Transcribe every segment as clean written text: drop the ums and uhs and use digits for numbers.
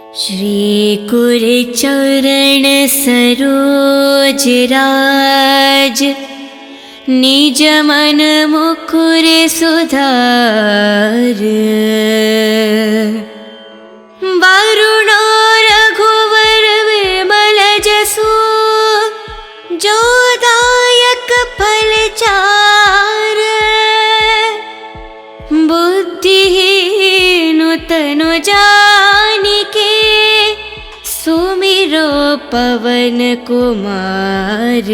श्री कुरचरण सरोज राज, निज मन मुकुर सुधार। वरुणो रघुवर विमल जसु, जो दायक फल चार। बुद्धिहीन तनु जानिके, सुमिरो पवन कुमार।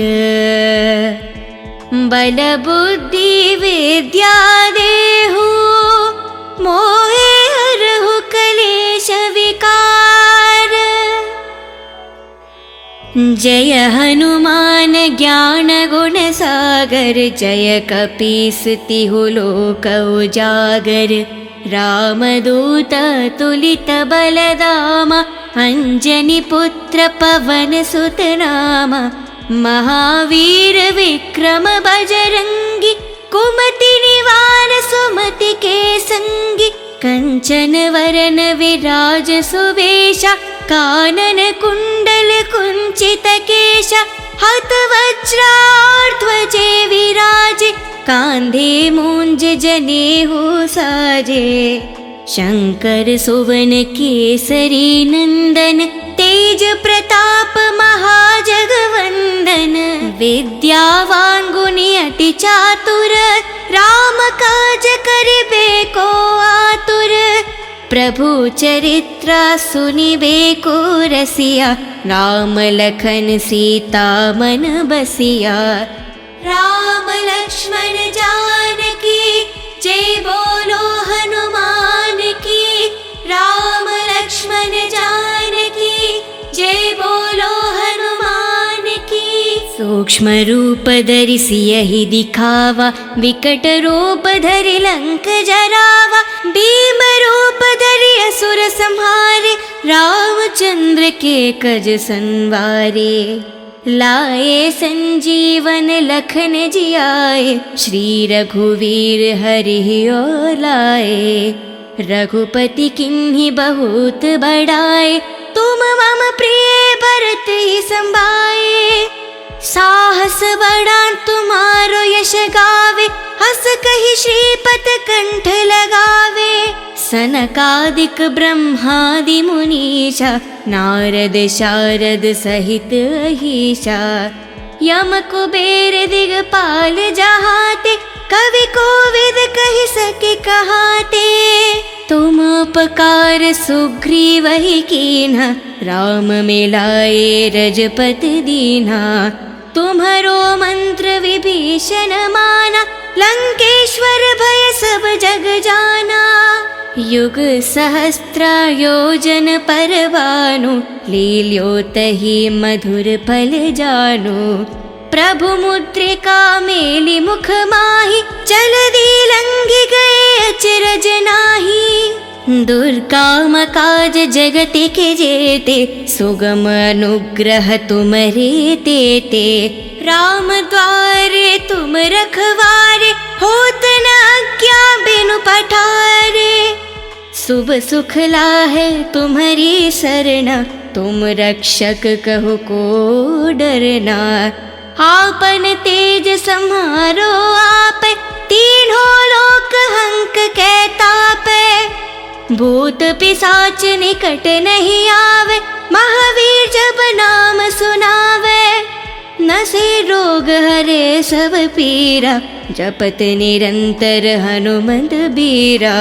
बल बुद्धि विद्या देहु, मोहे हरहु कलेश विकार। जय हनुमान ज्ञान गुण सागर, जय कपीस तिहु लोक उजागर। रामदूत तुलित बलधामा, अंजनी पुत्र पवन सुत नामा। महावीर विक्रम बजरंगी, कुमति निवार सुमति के संगी। कंचन वरन विराज सुवेशा, कानन कुंडल कुंचित केशा। हत वज्राध्वजे विराजे, कांधे मूंज जनेऊ साजे। शंकर सुवन केसरी नंदन, तेज प्रताप महाजगवंदन। विद्यावान गुणी अति चातुर, राम काज करिबे को आतुर। प्रभु चरित्र सुनिबे को रसिया, राम लखन सीता मन बसिया। राम लक्ष्मण जानकी, जय बोलो हनुमान की। राम लक्ष्मण जानकी, जय बोलो हनुमान की। सूक्ष्म रूप धरि सियहि दिखावा, विकट रूप धरि लंक जरावा। भीम रूप धरि असुर संहारे, रामचंद्र के कज संवारे। लाए संजीवन लखन जियाए, श्री रघुवीर हरि और लाए। रघुपति किन्हीं बहुत बड़ाए, तुम मम प्रिय भरत ही संभाए। साहस बड़ा तुम्हारो यश गावे, हस कहि श्रीपत कंठ लगावे। सनकादिक ब्रह्मादि मुनीसा, नारद शारद सहित अहीसा। यम कुबेर दिगपाल जहाते, कवि कोविद कहि सके कहाते। तुम उपकार सुग्रीव ही कीन्हा, राम मिलाए रजपति दीन्हा। तुम्हरो मंत्र विभीषण माना, लंकेश्वर भय सब जग जाना। युग सहस्त्र योजन पर भानु, लील्योतहि मधुर फल जानु। प्रभु मुद्रिका मेलि मुख माहि, जलधि लंघि गए अचरज नाहि। दुर्गम काज जगत के जेते, सुगम अनुग्रह तुमरे तेते। राम द्वारे तुम रखवारे, होत न आज्ञा बिनु पठारे। शुभ सुख लाहे तुम्हारी सरना, तुम रक्षक कहो को डरना। आपन तेज सम्हारो आपे, तीनों लोक हंक के तापे। भूत पिशाच निकट नहीं आवे, महावीर जब नाम सुनावे। नसे रोग हरे सब पीरा, जपत निरंतर हनुमत बीरा।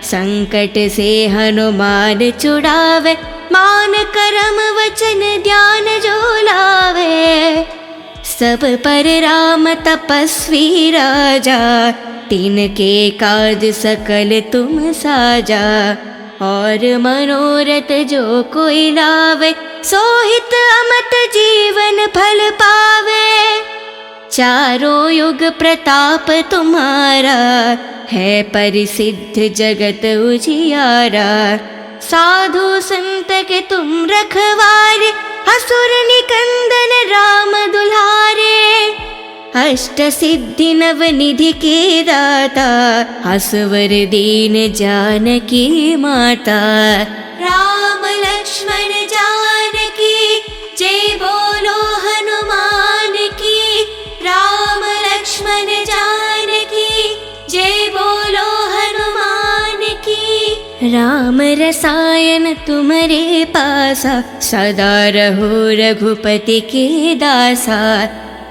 संकट से हनुमान छुड़ावे, मान करम वचन ध्यान जो लावे। सब पर राम तपस्वी राजा, तिनके काज सकल तुम साजा। और मनोरथ जो कोई लावे, सोहित अमत जीवन फल पावे। चारों युग प्रताप तुम्हारा, है परिसिद्ध जगत उजियारा। साधु संत के तुम रखवारे, असुर निकंदन राम दुलारे। अष्ट सिद्धि नव निधि के दाता, असवर दीन जानकी माता। राम लक्ष्मण राम रसायन तुम्हारे पासा, सदा रहो रघुपति के दासा।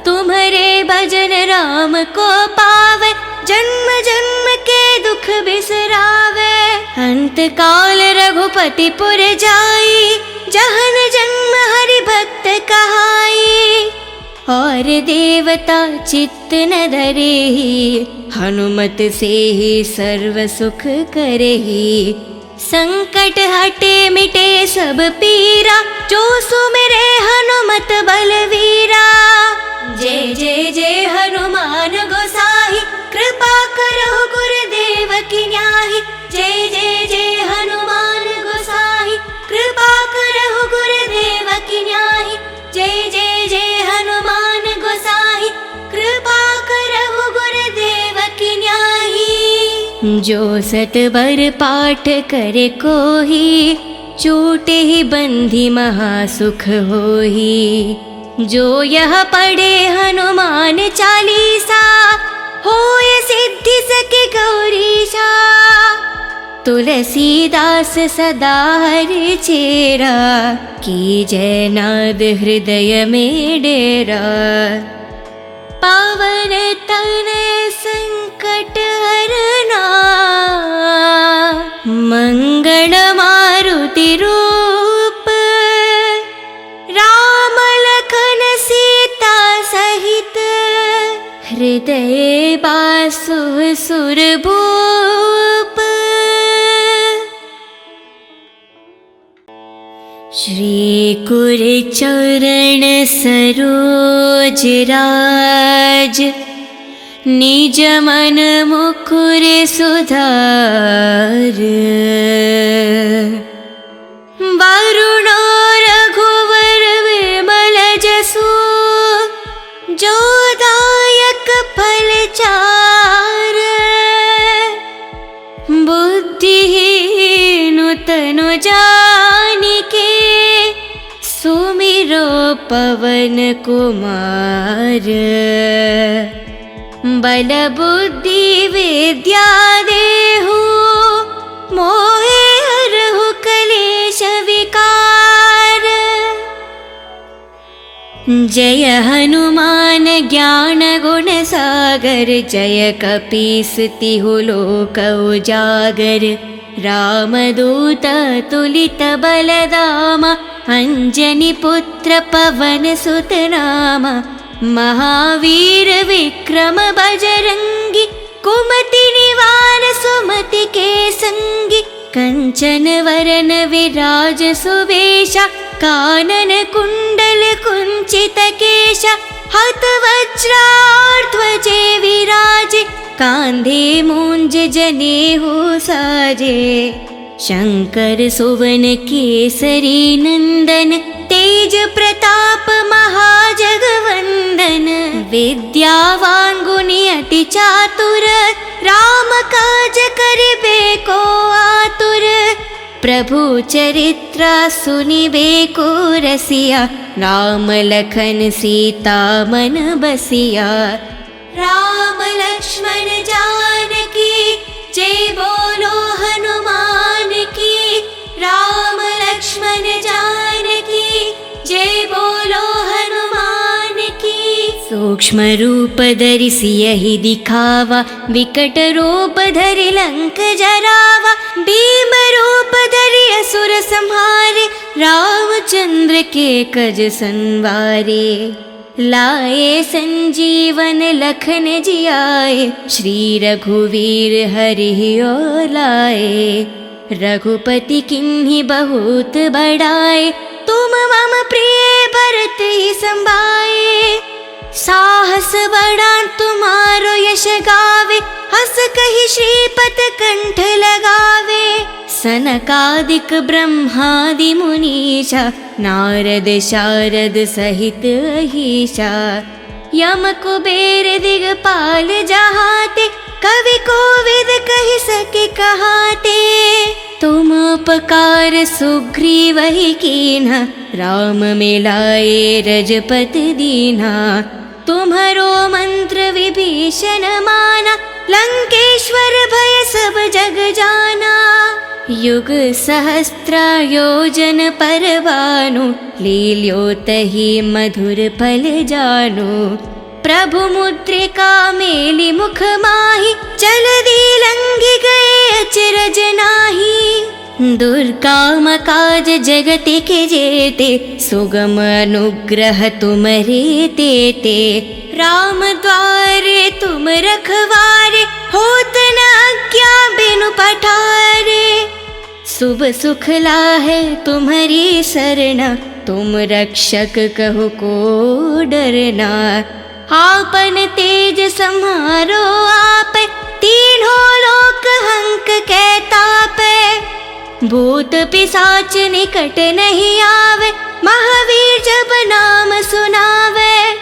तुम्हारे भजन राम को पावे, जन्म जन्म के दुख बिसरावे। अंत काल रघुपति पुर जाई, जहन जन्म हरि भक्त कहाई। और देवता चित्त न धरेहि, हनुमत से ही सर्व सुख करेहि। संकट हटे मिटे सब पीरा, जो सुमिरे हनुमत बलवीरा। जय जय जय हनुमान गोसाई, कृपा करो गुरुदेव की न्याही। जय जय जय हनुमान गोसाई, कृपा करो गुरुदेव की न्याही। जय जय जय हनुमान गोसाई, कृपा करो गुरुदेव की न्याही। जो सतबर पाठ करे कोही, छूटे ही बंधी महासुख होही। जो यह पढ़े हनुमान चालीसा, होय सिद्धि सके गौरीशा। तुलसीदास सदा हरि चेरा, की जय नाद हृदय में डेरा। पावन तनय संकट हरना, मंगल मारुति रूप। राम लखन सीता सहित, हृदय बासु सुरभूप। श्री कुर चरण सरोज राज, निज मन मुकुर सुधार। वरुण रघुवर विमल जसु, जो दायक फल चार। बुद्धिहीन तनु जानिके, सुमिरो पवन कुमार। बल बुद्धि विद्या देहु, मोहे हरहु कलेश विकार। जय हनुमान ज्ञान गुण सागर, जय कपीस तिहु लोक उजागर। रामदूत तुलित बलधामा, अंजनी पुत्र पवन सुत नामा। महावीर विक्रम बजरंगी, कुमति निवार सुमति के संगी। कंचन वरन विराज सुवेशा, कानन कुंडल कुंचित केशा। हत वज्राध्वजे विराजे, कांधे मूंज जनेऊ साजे। शंकर सुवन केसरी नंदन, तेज प्रताप महाजगवंदन। विद्यावान गुणी अति चातुर, राम काज करिबे को आतुर। प्रभु चरित्र सुनिबे को रसिया, राम लखन सीता मन बसिया। राम लक्ष्मण जानकी, जय बोलो हनुमान की। राम लक्ष्मण जानकी, जय बोलो हनुमान की। सूक्ष्म रूप धरि सियहि दिखावा, विकट रूप धरि लंक जरावा। भीम रूप धरि असुर संहारे, रामचंद्र के कज संवारे। लाए संजीवन लखन जियाए, श्री रघुवीर हरि और लाए। रघुपति किन्हीं बहुत बड़ाए, तुम मम प्रिय भरत ही संभाए। साहस बड़ा तुम्हारो यश गावे, हस कहि श्रीपत कंठ लगावे। सनकादिक ब्रह्मादि मुनीषा, नारद शारद सहित अहीशा। यम कुबेर दिगपाल जहाते, कवि कोविद कहि सके कहाते। तुम उपकार सुग्रीव ही कीन्हा, राम मिलाए रजपति दीन्हा। तुम्हारो मंत्र विभीषण माना, लंकेश्वर भय सब जग जाना। युग सहस्त्र योजन परवानु, लील्योतहि मधुर फल जानु। प्रभु मुद्रिका मेलि मुख माहि, जलधि लंघि गए अचरज नाहि। दुर्गम काज जगति के जेते, सुगम अनुग्रह तुमरे तेते। राम द्वारे तुम रखवारे, होत न आज्ञा बिनु पठारे। शुभ सुख लाहे तुम्हारी सरना, तुम रक्षक कहो को डरना। आपन तेज सम्हारो आपे, तीनों लोक हंक कै तापे। भूत पिशाच निकट नहीं आवे, महावीर जब नाम सुनावे।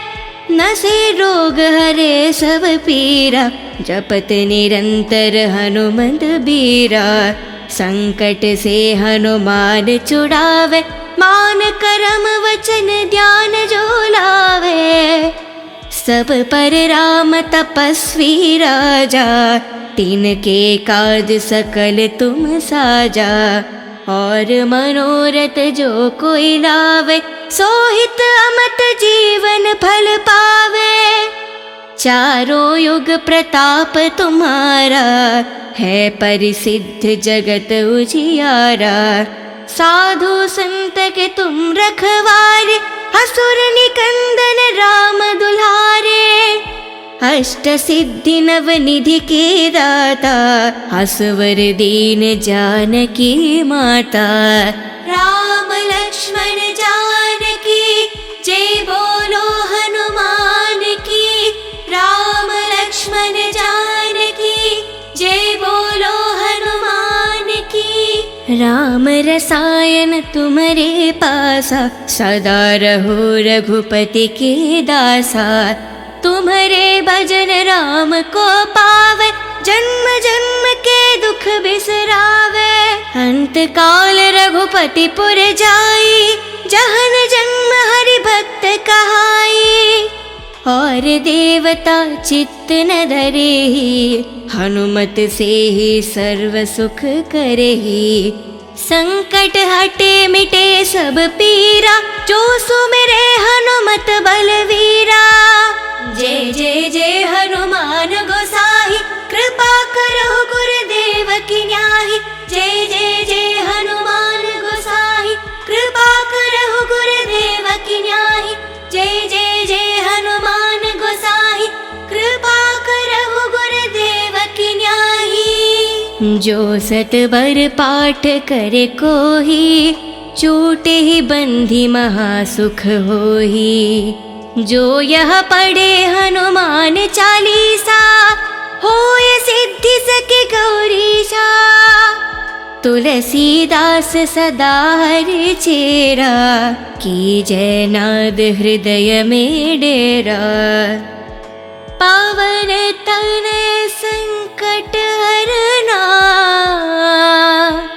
नसे रोग हरे सब पीरा, जपत निरंतर हनुमंत बीरा। संकट से हनुमान छुड़ावे, मान करम वचन ध्यान जो लावे। सब पर राम तपस्वी राजा, तिनके काज सकल तुम साजा। और मनोरथ जो कोई लावे, सोहित अमत जीवन फल पावे। चारों युग प्रताप तुम्हारा, है परिसिद्ध जगत उजियारा। साधु संत के तुम रखवारे, असुर निकंदन राम दुलारे। अष्ट सिद्धि नव निधि के दाता, असवर दीन जानकी माता। राम लक्ष्मण जानकी, जय बोलो हनुमान की। राम लक्ष्मण जानकी, जय बोलो हनुमान की। राम रसायन तुम्हारे पासा, सदा रहो रघुपति के दासा। तुम्हारे भजन राम को पावे, जन्म जन्म के दुख बिसरावे। अंत काल रघुपति पुर जाई, जहन जन्म हरि भक्त कहाई। और देवता चित्त न धरेहि, हनुमत से ही सर्व सुख करेहि। संकट हटे मिटे सब पीरा, जो सुमिरे हनुमत बलवीरा। जय जय जय हनुमान गोसाई, कृपा करो गुरुदेव की न्याही। जय जय जय हनुमान गोसाई, कृपा करो गुरुदेव की न्याही। जय जय जय हनुमान गोसाई, कृपा करो गुरुदेव की न्याही। जो सतबर पाठ करे कोही, छूटे ही बंधी महासुख होही। जो यह पढ़े हनुमान चालीसा, होय सिद्धि सके गौरीशा। तुलसीदास सदा हरि चेरा, की जय नाद हृदय में डेरा। पावन तनय संकट हरना,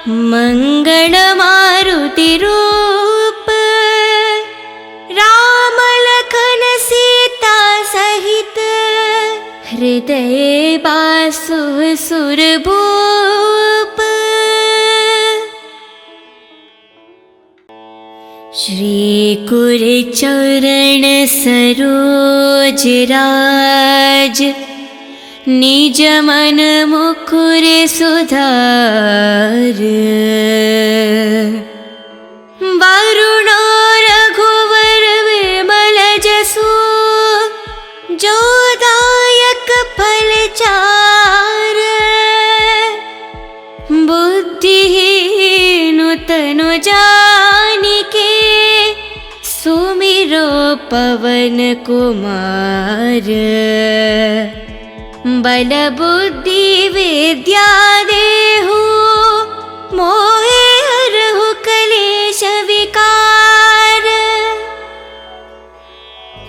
मंगल मारुति रूप। राम लखन सीता सहित, हृदय बासु सुरभूप। श्री कुर चरण सरोज राज, निज मन मुकुर सुधार। वरुणो रघुवर विमल जसु, जो दायक फल चार। बुद्धिहीन तनु जानिके, सुमिरो पवन कुमार। बल बुद्धि विद्या देहु, मोहे हरहु कलेश विकार।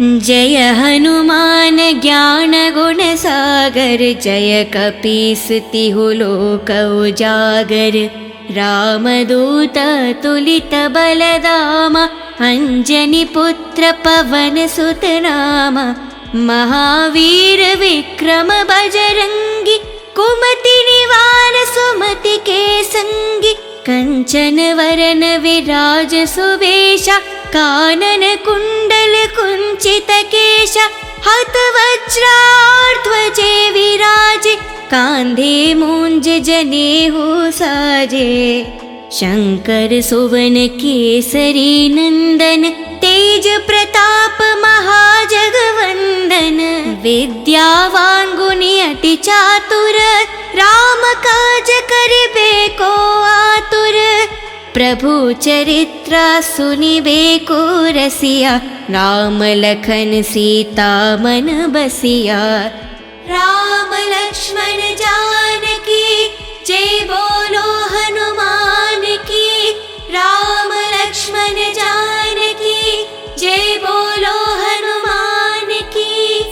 जय हनुमान ज्ञान गुण सागर, जय कपीस तिहु लोक उजागर। रामदूत तुलित बलधामा, अंजनी पुत्र पवन सुत नामा। महावीर विक्रम बजरंगी, कुमति निवारण ग्रीवान सुमति के संगी, कंचन वरन विराज सुवेशा, कानन कुंडल कुंचित केशा, हत वज्रार्ध्वजे विराजे, कांधे मूंज जनेऊ साजे। शंकर सुवन केसरी नंदन, तेज प्रताप महाजगवंदन। विद्यावान गुणी अति चातुर, राम काज करिबे को आतुर। प्रभु चरित्र सुनिबे को रसिया, राम लखन सीता मन बसिया। राम लक्ष्मण जानकी, जय बोलो हनुमान की। राम लक्ष्मण जानकी, जय बोलो हनुमान की।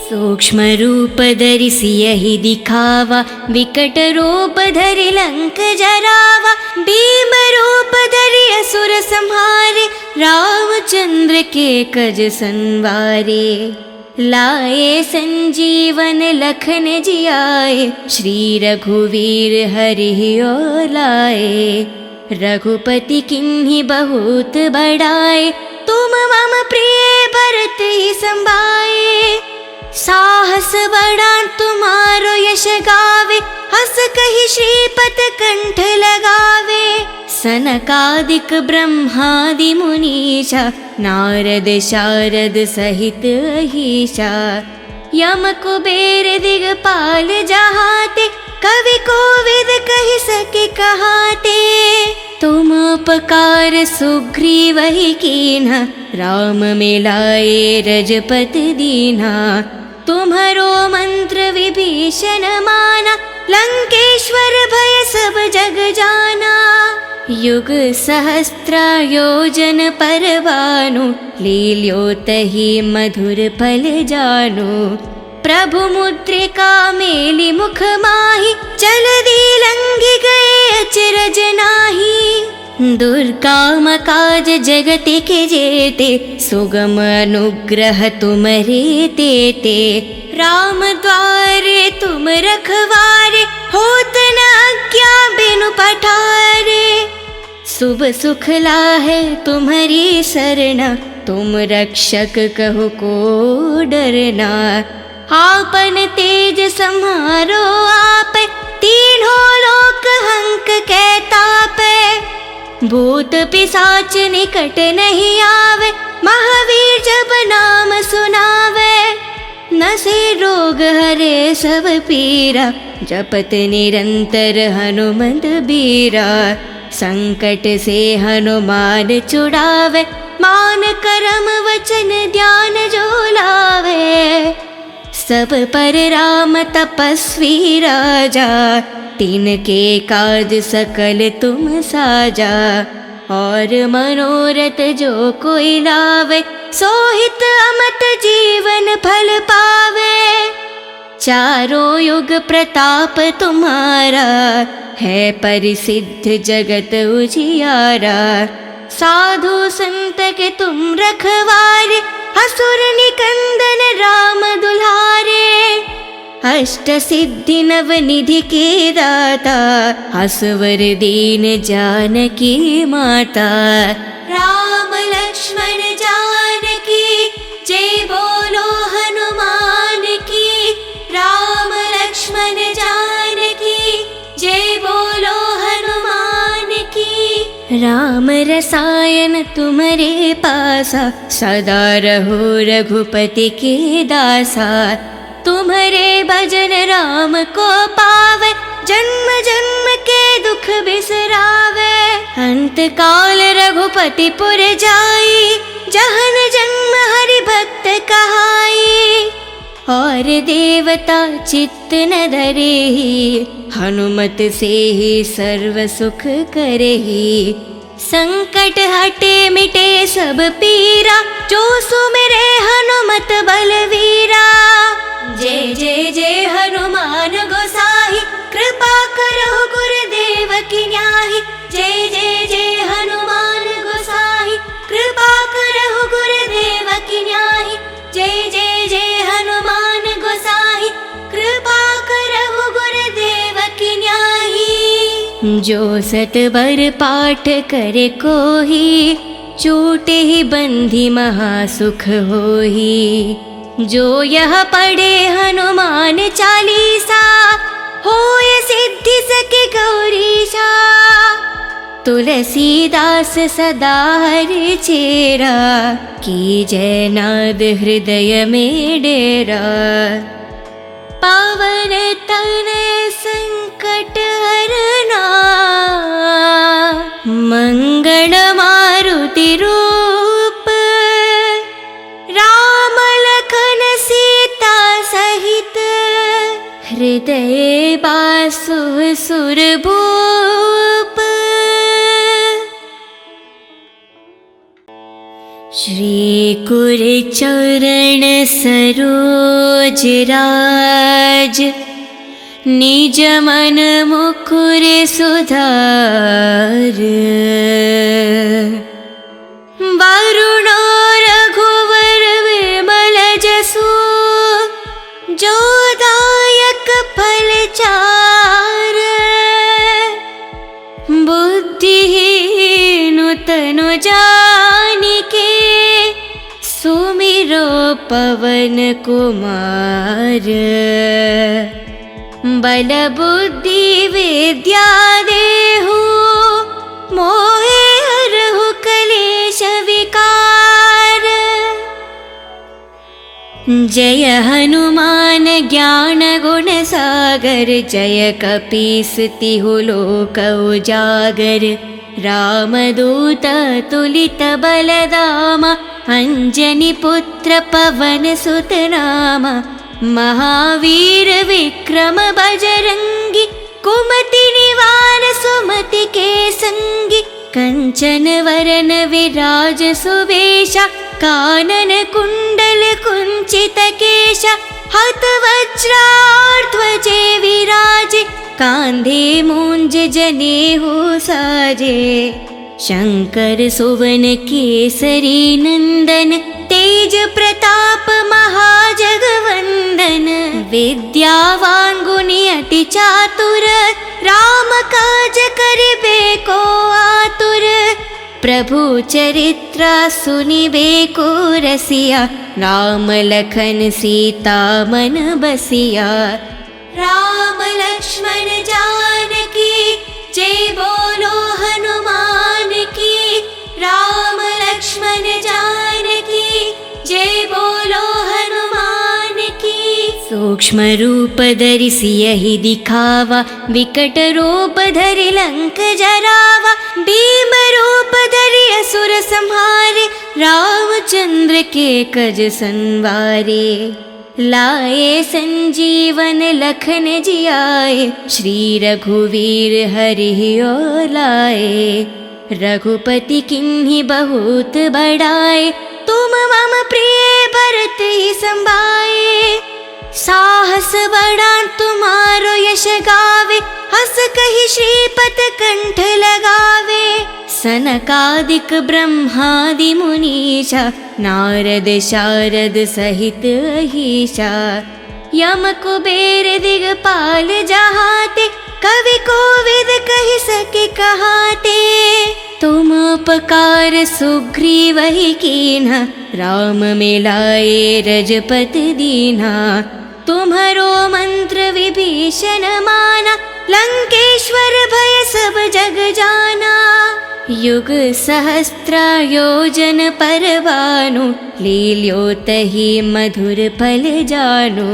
सूक्ष्म रूप धरि सियहि दिखावा, विकट रूप धरि लंक जरावा। भीम रूप धरि असुर संहारे, रामचंद्र के कज संवारे। लाए संजीवन लखन जियाए, श्री रघुवीर हरि और लाए। रघुपति किन्हीं बहुत बड़ाए, तुम मम प्रिय भरत ही संभाए। साहस बड़ा तुम्हारो यश गावे, हस कहि श्रीपत कंठ लगावे। सनकादिक ब्रह्मादि मुनीषा, नारद शारद सहित अहीशा। यम कुबेर दिगपाल जहाते, कवि कोविद कहि सके कहाते। तुम उपकार सुग्रीवहि कीन्हा, राम मिलाए रजपति दीन्हा। तुम्हरो मंत्र विभीषण माना, लंकेश्वर भय सब जग जाना। युग सहस्त्र योजन पर भानु, लील्योतहि मधुर फल जानु। प्रभु मुद्रिका मेलि मुख माहि, जलधि लंघि गए अचरज नाहि। दुर्गम काज जगत के जेते, सुगम अनुग्रह तुम्हरे तेते। राम द्वारे तुम रखवारे, होत न आज्ञा बिनु पठारे। शुभ सुख लाहे तुम्हारी सरना, तुम रक्षक कहो को डरना। आपन तेज सम्हारो आप, तीनों लोक हंक के तापे। भूत पिशाच निकट नहीं आवे, महावीर जब नाम सुनावे। नसे रोग हरे सब पीरा, जपत निरंतर हनुमत बीरा। संकट से हनुमान छुड़ावे, मान करम वचन ध्यान जो लावे। सब पर राम तपस्वी राजा, तिनके काज सकल तुम साजा। और मनोरथ जो कोई लावे, सोहित अमत जीवन फल पावे। चारों युग प्रताप तुम्हारा, है परिसिद्ध जगत उजियारा। साधु संत के तुम रखवारे, असुर निकंदन राम दुलारे। अष्ट सिद्धि नव निधि के दाता, असवर दीन जानकी माता। राम लक्ष्मण जानकी, जय बोलो हनुमान की। राम लक्ष्मण जानकी, जय बोलो हनुमान की। राम रसायन तुम्हारे पासा, सदा रहो रघुपति के दासा। तुम्हारे भजन राम को पावे, जन्म जन्म के दुख बिसरावे। अंत काल रघुपति पुर जाई, जहन जन्म हरि भक्त कहाई। और देवता चित्त न धरेहि, हनुमत से ही सर्व सुख करेहि। संकट हटे मिटे सब पीरा, जो सुमिरे हनुमत बलवीरा। जय जय जय हनुमान गोसाई, कृपा करो गुरुदेव की न्याही। जय जय जय हनुमान गोसाई, कृपा करो गुरुदेव की न्याही। जय जय जय हनुमान गोसाई, कृपा करो गुरुदेव की न्याही। जो सतबर पाठ करे कोही, छूटे ही बंधी महासुख होही। जो यह पढ़े हनुमान चालीसा, होय सिद्धि सके गौरीशा। तुलसीदास सदा हरि चेरा, कीजय नाद हृदय में डेरा। पावन तनय संकट हरना, मंगल मारुति रूप। राम लखन सीता सहित, हृदय बासु सुरभूप। श्री कुर चरण सरोज राज, निज मन मुकुर सुधार। वरुण रघुवर विमल जसु, जो दायक फल चार। बुद्धिहीन तनु जानिके, सुमिरो पवन कुमार। बल बुद्धि विद्या देहु, मोहे हरहु कलेश विकार। जय हनुमान ज्ञान गुण सागर, जय कपीस तिहु लोक उजागर। रामदूत तुलित बलधामा, अंजनी पुत्र पवन सुत नामा। महावीर विक्रम बजरंगी, कुमति निवार सुमति के संगी। कंचन वरन विराज सुवेशा, कानन कुंडल कुंचित केशा। हत वज्राध्वजे विराजे, कांधे मूंज जनेऊ साजे। शंकर सुवन केसरी नंदन, तेज प्रताप महाजगवंदन। विद्यावान गुणी अति चातुर, राम काज करिबे को आतुर। प्रभु चरित्र सुनिबे को रसिया, राम लखन सीता मन बसिया। राम लक्ष्मण जानकी, जय बोलो हनुमान की। राम लक्ष्मण जानकी, जय बोलो हनुमान की। सूक्ष्म रूप धरि सियहि दिखावा, विकट रूप धरि लंक जरावा। भीम रूप धरि असुर संहारे, रामचंद्र के कज संवारे। लाए संजीवन लखन जियाए, श्री रघुवीर हरि और लाए। रघुपति किन्हीं बहुत बड़ाए, तुम मम प्रिय भरत ही संभाए। साहस बड़ा तुम्हारो यश गावे, हस कहि श्रीपत कंठ लगावे। सनकादिक ब्रह्मादि मुनीषा, नारद शारद सहित अहीशा। यम कुबेर दिगपाल जहाते, कवि कोविद कहि सके कहाते। तुम उपकार सुग्रीव ही कीन्हा, राम मिलाए रजपति दीन्हा। तुम्हरो मंत्र विभीषण माना, लंकेश्वर भय सब जग जाना। युग सहस्त्र योजन पर भानु, लील्योतहि मधुर फल जानु।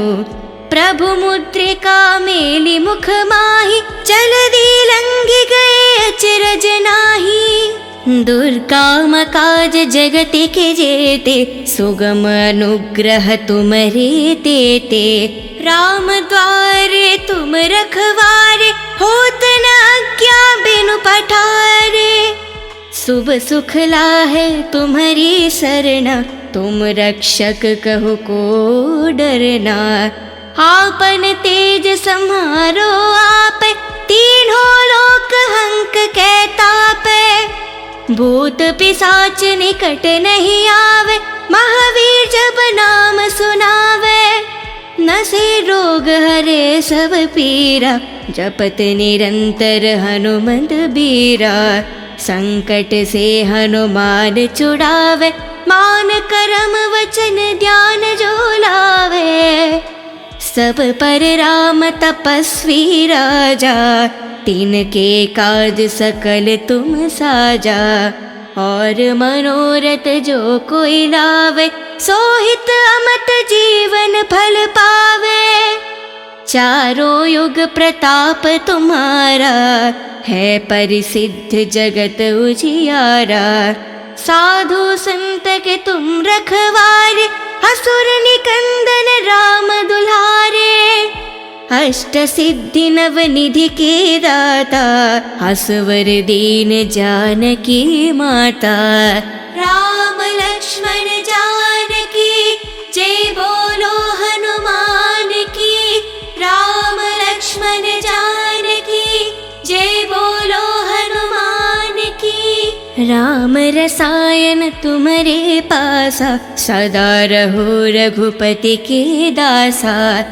प्रभु मुद्रिका मेलि मुख माहि, जलधि लंघि गए अचरज नाहि। दुर्गम काज जगत के जेते, सुगम अनुग्रह तुमरे तेते। राम द्वारे तुम रखवारे, होत न आज्ञा बिनु पठारे। शुभ सुख लाहे तुम्हारी सरना, तुम रक्षक कहु को डरना। आपन तेज सम्हारो आप, तीनों लोक हंक के तापे। भूत पिशाच निकट नहीं आवे, महावीर जब नाम सुनावे। नसे रोग हरे सब पीरा, जपत निरंतर हनुमत बीरा। संकट से हनुमान छुड़ावे, मान करम वचन ध्यान जो लावे। सब पर राम तपस्वी राजा, तिनके काज सकल तुम साजा। और मनोरथ जो कोई लावे, सोहित अमत जीवन फल पावे। चारों युग प्रताप तुम्हारा, है परिसिद्ध जगत उजियारा। साधु संत के तुम रखवारे, असुर निकंदन राम दुलारे। अष्ट सिद्धि नव निधि के दाता, असवर दीन जानकी माता। राम लक्ष्मण जानकी जय बोलो हनुमान की। राम लक्ष्मण जानकी जय बोलो हनुमान की। राम रसायन तुम्हारे पासा, सदा रहो रघुपति के दासा।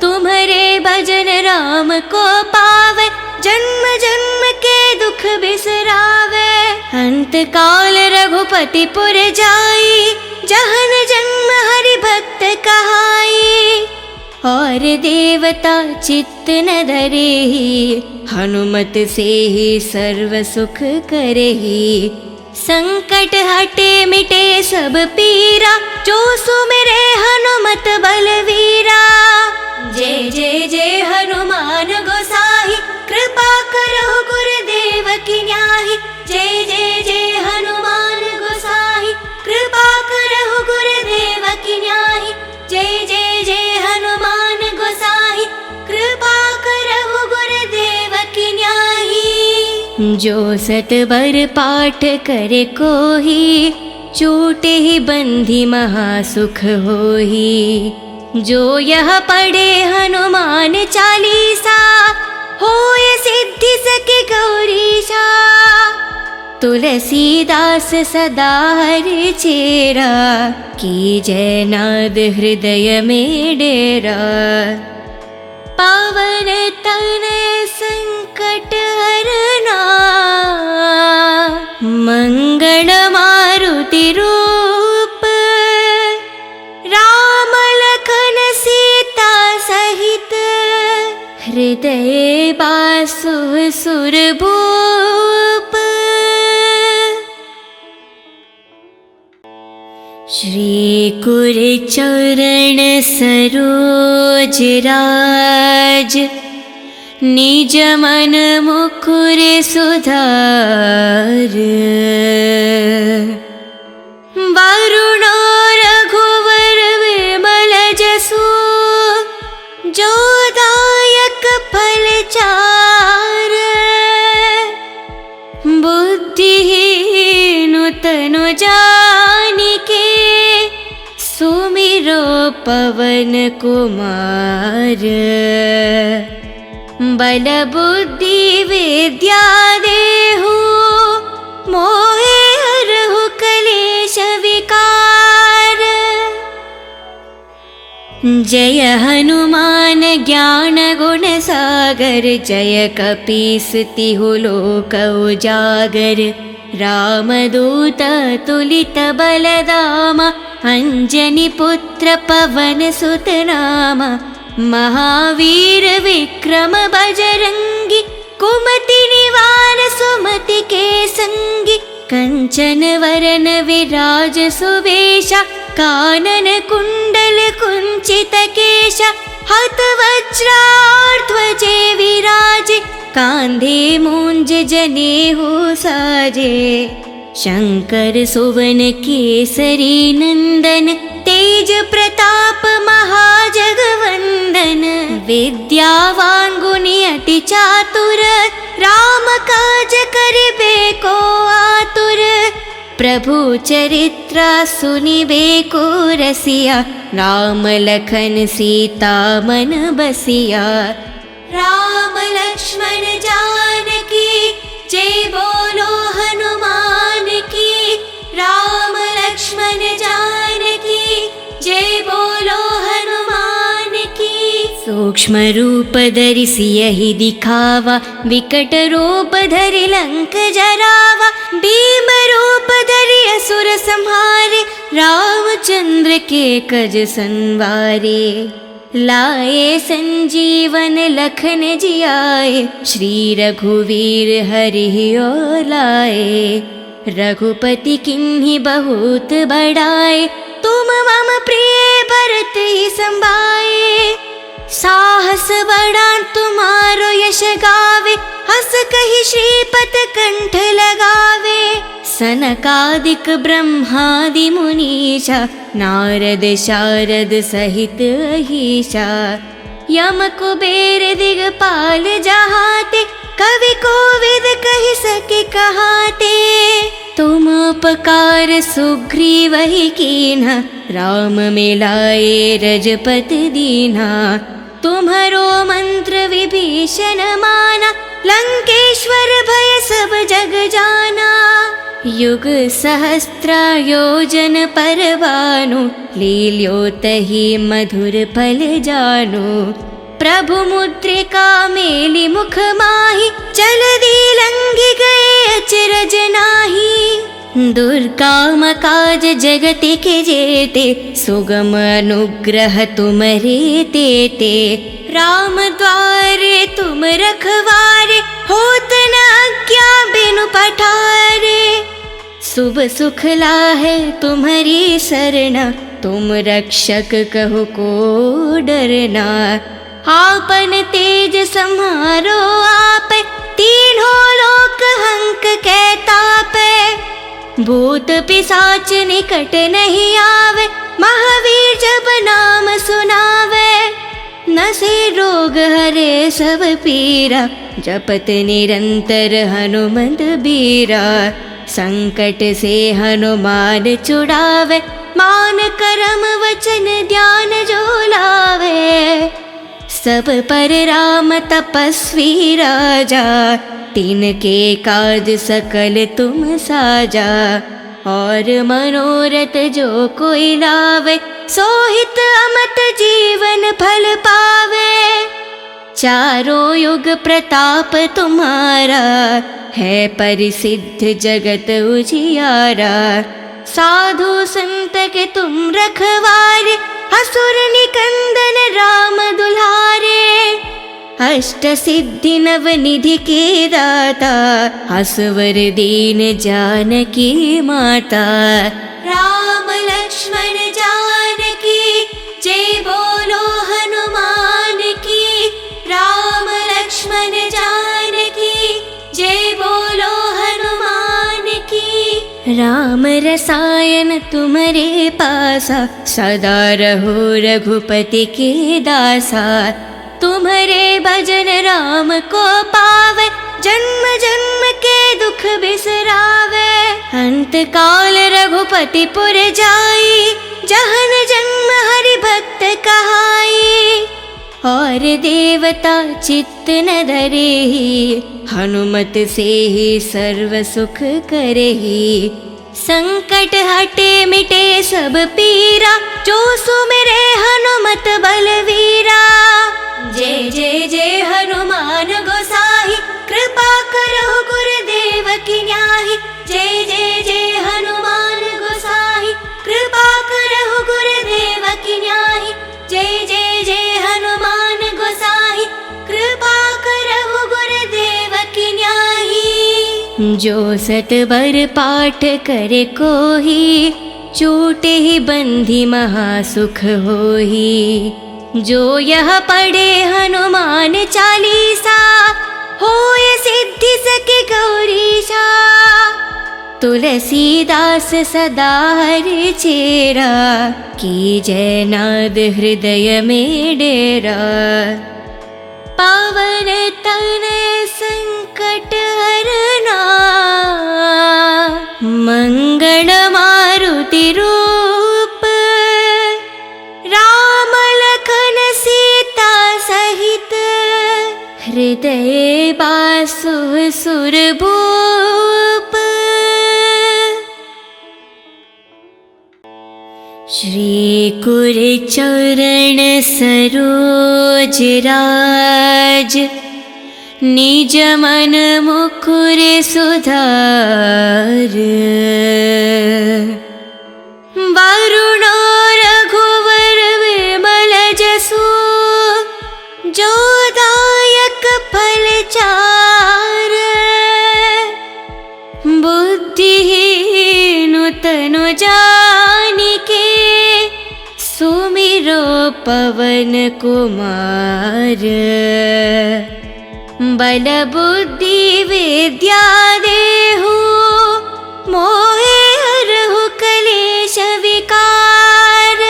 तुम्हारे भजन राम को पावे, जन्म जन्म के दुख बिसरावे। अंत काल रघुपति पुर जाई, जहन जन्म हरि भक्त कहाई। और देवता चित्त न धरेहि, हनुमत से ही सर्व सुख करेहि। संकट हटे मिटे सब पीरा, जो सुमिरे हनुमत बलवीरा। जय जय जय हनुमान गोसाई, कृपा करो गुरुदेव की न्याही। जय जय जय हनुमान गोसाई, कृपा करो गुरुदेव की न्याही। जय जय जय हनुमान गोसाई, कृपा करो गुरुदेव की न्याही। जो सत बर पाठ करे कोही, छूटे ही बंधी महासुख होही। जो यह पढ़े हनुमान चालीसा, होय सिद्धि सके गौरीशा। तुलसीदास सदा हरि चेरा, की जय नाद हृदय में डेरा। पावन तनय संकट हरना, मंगल मारुति रूप। राम लखन सीता सहित, हृदय बासु सुरभूप। श्री कुर चरण सरोज राज, निज मन मुकुर सुधार। वरुणो रघुवर विमल जसु, जो दायक फल चार। बुद्धिहीन तनु जानिके, सुमिरो पवन कुमार। बल बुद्धि विद्या देहु, मोहे हरहु कलेश विकार। जय हनुमान ज्ञान गुण सागर, जय कपीस तिहु लोक उजागर। रामदूत तुलित बलदामा, अंजनी पुत्र पवन सुत नामा। महावीर विक्रम बजरंगी, कुमति निवार सुमति के संगी। कंचन वरन विराज सुवेशा, कानन कुंडल कुंचित केशा। हत वज्राध्वजे विराजे, कांधे मूंज जनेऊ साजे। शंकर सुवन केसरी नंदन, तेज प्रताप महाजगवंदन। विद्यावान गुणी अति चातुर, राम काज करिबे को आतुर। प्रभु चरित्र सुनिबे को रसिया, राम लखन सीता मन बसिया। राम लक्ष्मण जानकी जय बोलो हनुमान की। राम लक्ष्मण जानकी जय बोलो हनुमान की। सो सूक्ष्म रूप धरि सियहि दिखावा, विकट रूप धरि लंक जरावा। भीम रूप धरि असुर संहारे, रामचंद्र के कज संवारे। लाए संजीवन लखन जियाए, श्री रघुवीर हरि और लाए। रघुपति किन्हीं बहुत बड़ाए, तुम मम प्रिय भरत ही संभाए। साहस बड़ा तुम्हारो यश गावे, हस कहि श्रीपत कंठ लगावे। सनकादिक ब्रह्मादि मुनीषा, नारद शारद सहित अहीशा। यम कुबेर दिगपाल जहाते, कवि कोविद कहि सके कहाते। तुम उपकार सुग्रीव ही कीन्हा, राम मिलाए रजपति दीन्हा। तुम्हरो मंत्र विभीषण माना, लंकेश्वर भय सब जग जाना। युग सहस्त्र योजन पर भानु, लील्योतहि मधुर फल जानु। प्रभु मुद्रिका मेलि मुख माहि, जलधि लंघि गए अचरज नाहि। दुर्गम काज जगत के जेते, सुगम अनुग्रह तुमरे तेते। राम द्वारे तुम रखवारे, होत न आज्ञा बिनु पठारे। शुभ सुख लाहे तुम्हारी सरना, तुम रक्षक कहो को डरना। आपन तेज सम्हारो आपे, तीनों लोक हंक कै तापे। भूत पिशाच निकट नहीं आवे, महावीर जब नाम सुनावे। नसे रोग हरे सब पीरा, जपत निरंतर हनुमंत बीरा। संकट से हनुमान छुड़ावे, मान करम वचन ध्यान जो लावे। सब पर राम तपस्वी राजा, तिनके काज सकल तुम साजा। और मनोरथ जो कोई लावे, सोहित अमत जीवन फल पावे। चारों युग प्रताप तुम्हारा, है परिसिद्ध जगत उजियारा। साधु संत के तुम रखवारे, असुर निकंदन राम दुलारे। अष्ट सिद्धि नव निधि के दाता, असवर दीन जानकी माता। राम लक्ष्मण जानकी, जय बोलो हनुमान की। राम लक्ष्मण जानकी, जय बोलो हनुमान की। राम रसायन तुम्हारे पासा, सदा रहो रघुपति के दासा। तुम्हारे भजन राम को पावे, जन्म जन्म के दुख बिसरावे। अंत काल रघुपति पुर जाई, जहन जन्म हरि भक्त कहाई। और देवता चित्त न धरेहि, हनुमत से ही सर्व सुख करेहि। संकट हटे मिटे सब पीरा, जो सुमिरे हनुमत बलवीरा। जय जय जय हनुमान गोसाई, कृपा करो गुरुदेव की न्याही। जय जय जय हनुमान गोसाई, कृपा करो गुरुदेव की न्याही। जय जय जय हनुमान गोसाई, कृपा करो गुरुदेव की न्याही। जो सतबर पाठ करे कोही, छूटे ही बंधी महासुख होही। जो यह पढ़े हनुमान चालीसा, होय सिद्धि सके गौरीशा। तुलसीदास सदा हरि चेरा, की जय नाद हृदय में डेरा। पावन तनय संकट हरना, मंगल मारुति रूप। राम लखन सीता सहित, हृदय बासु सुरभूप। श्री कुरचरण सरोज राज, निज मन मुकुर सुधार। वरुणो रघुवर विमल जसु, जो दायक फल चार। बुद्धिहीन तनु जानिके, सुमिरो पवन कुमार। बल बुद्धि विद्या देहु, मोहे हरहु कलेश विकार।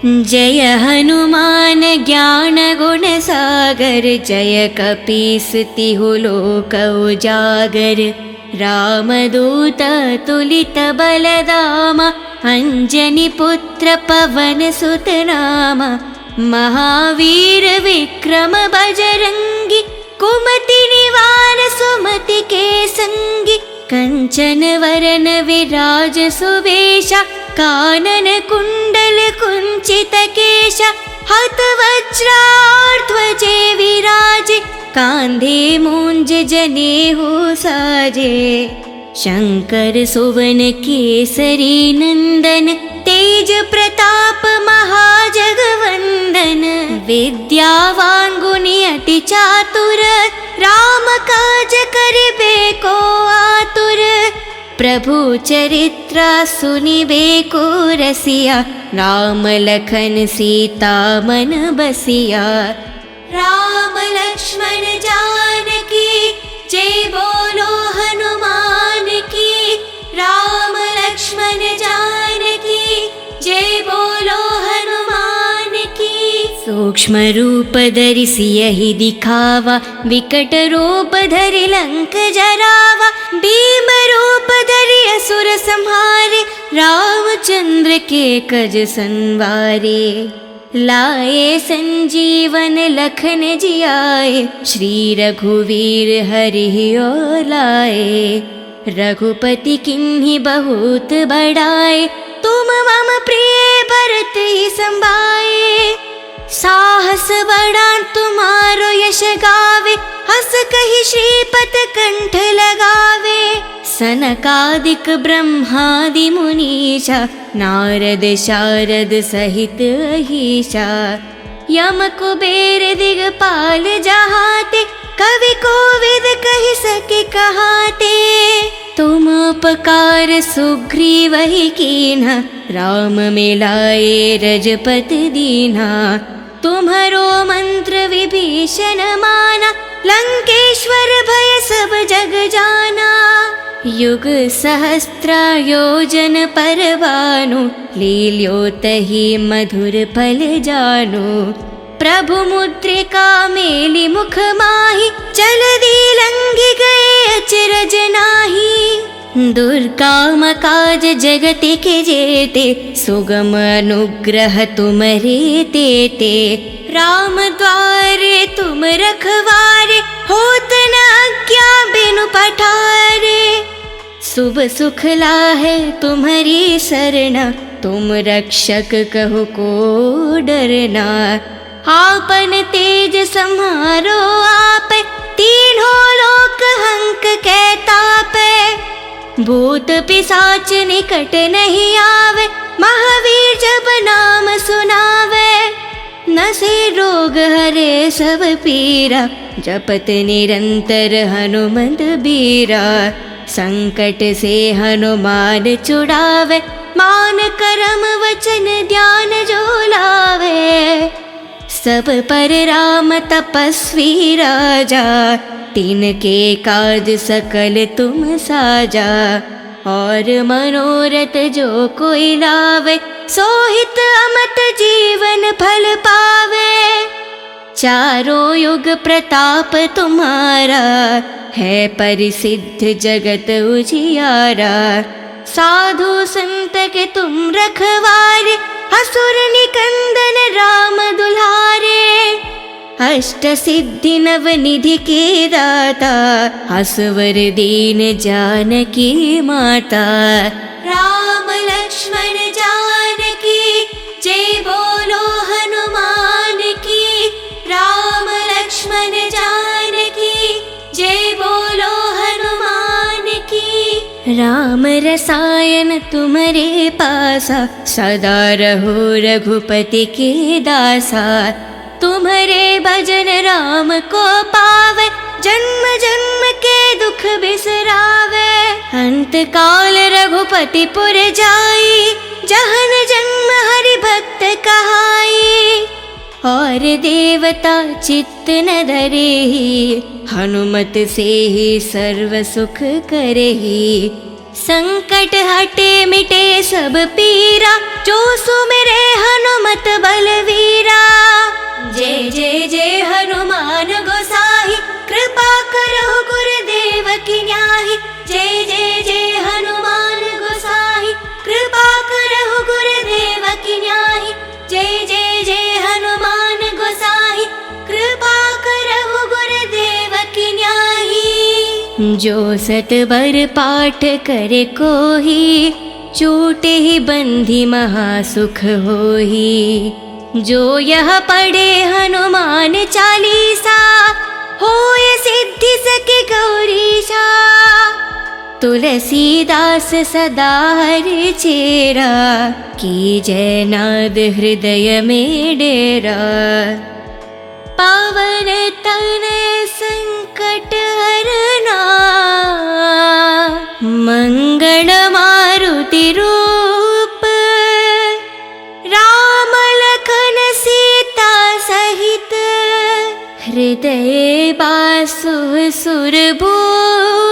जय हनुमान ज्ञान गुण सागर, जय कपीस तिहु लोक उजागर। रामदूत तुलित बलधामा, अंजनी पुत्र पवन सुत नामा। महावीर विक्रम बजरंगी, कुमति निवार सुमति के संगी। कंचन वरन विराज सुवेशा, कानन कुंडल कुंचित केशा। हत वज्राध्वजे विराजे, कांधे मूंज जनेऊ साजे। शंकर सुवन केसरी नंदन, तेज प्रताप महाजगवंदन। विद्यावान गुणी अति चातुर, राम काज करिबे को आतुर। प्रभु चरित्र सुनिबे को रसिया, राम लखन सीता मन बसिया। राम लक्ष्मण जानकी, जय बोलो हनुमान की। राम लक्ष्मण जानकी, जय बोलो हनुमान की। सूक्ष्म रूप धरि सियहि दिखावा, विकट रूप धरि लंक जरावा। भीम रूप धरि असुर संहारे, रामचंद्र के कज संवारे। लाए संजीवन लखन जियाए, श्री रघुवीर हरि ओर लाए। रघुपति किन्हि बहुत बड़ाए, तुम मम प्रिय भरत ही संभाए। साहस बड़ा तुम्हारो यश गावे, हस कहि श्रीपत कंठ लगावे। सनकादिक ब्रह्मादि मुनीषा, नारद शारद सहित अहीशा। यम कुबेर दिगपाल जहाते, कवि कोविद कहि सके कहाते। तुम उपकार सुग्रीव ही कीन्हा, राम मिलाए रजपति दीन्हा। तुम्हरो मंत्र विभीषण माना, लंकेश्वर भय सब जग जाना। युग सहस्त्र योजन पर भानु, लील्योतहि मधुर फल जानु। प्रभु मुद्रिका मेलि मुख माहि, जलधि लंघि गए अचरज नाहि। दुर्गम काज जगत के जेते, सुगम अनुग्रह तुमरे तेते। राम द्वारे तुम रखवारे, होत न आज्ञा बिनु पठारे। शुभ सुख लाहे तुम्हारी सरना, तुम रक्षक कहु को डरना। आपन तेज सम्हारो आपे, तीनों लोक हंक के तापे। भूत पिशाच निकट नहीं आवे, महावीर जब नाम सुनावे। नसे रोग हरे सब पीरा, जपत निरंतर हनुमत बीरा। संकट से हनुमान छुड़ावे, मान करम वचन ध्यान जो लावे। सब पर राम तपस्वी राजा, तिनके काज सकल तुम साजा। और मनोरथ जो कोई लावे, सोहित अमत जीवन फल पावे। चारों युग प्रताप तुम्हारा, है परिसिद्ध जगत उजियारा। साधु संत के तुम रखवारे, असुर निकंदन राम दुलारे। अष्ट सिद्धि नव निधि के दाता, असवर दीन जानकी माता। राम लक्ष्मण राम रसायन तुम्हारे पासा, सदा रहो रघुपति के दासा। तुम्हारे भजन राम को पावे, जन्म जन्म के दुख बिसरावे। अंत काल रघुपति पुर जाई, जहन जन्म हरि भक्त कहाई। और देवता चित्त न धरेहि, हनुमत से ही सर्व सुख करेहि। संकट हटे मिटे सब पीरा, जो सुमिरे हनुमत बलवीरा। जय जय जय हनुमान गोसाई, कृपा करो गुरुदेव की न्याही। जय जय जय हनुमान गोसाई, कृपा करो गुरुदेव की न्याही। जय जय जय हनुमान गोसाई, कृपा करो गुरुदेव की न्याही। जो सत बर पाठ करे कोही, छूटे ही बंधी महासुख होही। जो यह पढ़े हनुमान चालीसा, होय सिद्धि सके गौरीशा। तुलसीदास सदा हरि चेरा, की जय नाद हृदय में डेरा। पावन तनय संकट हरना, मंगल मारुति रूप। राम लखन सीता सहित, हृदय बासु सुरभूप।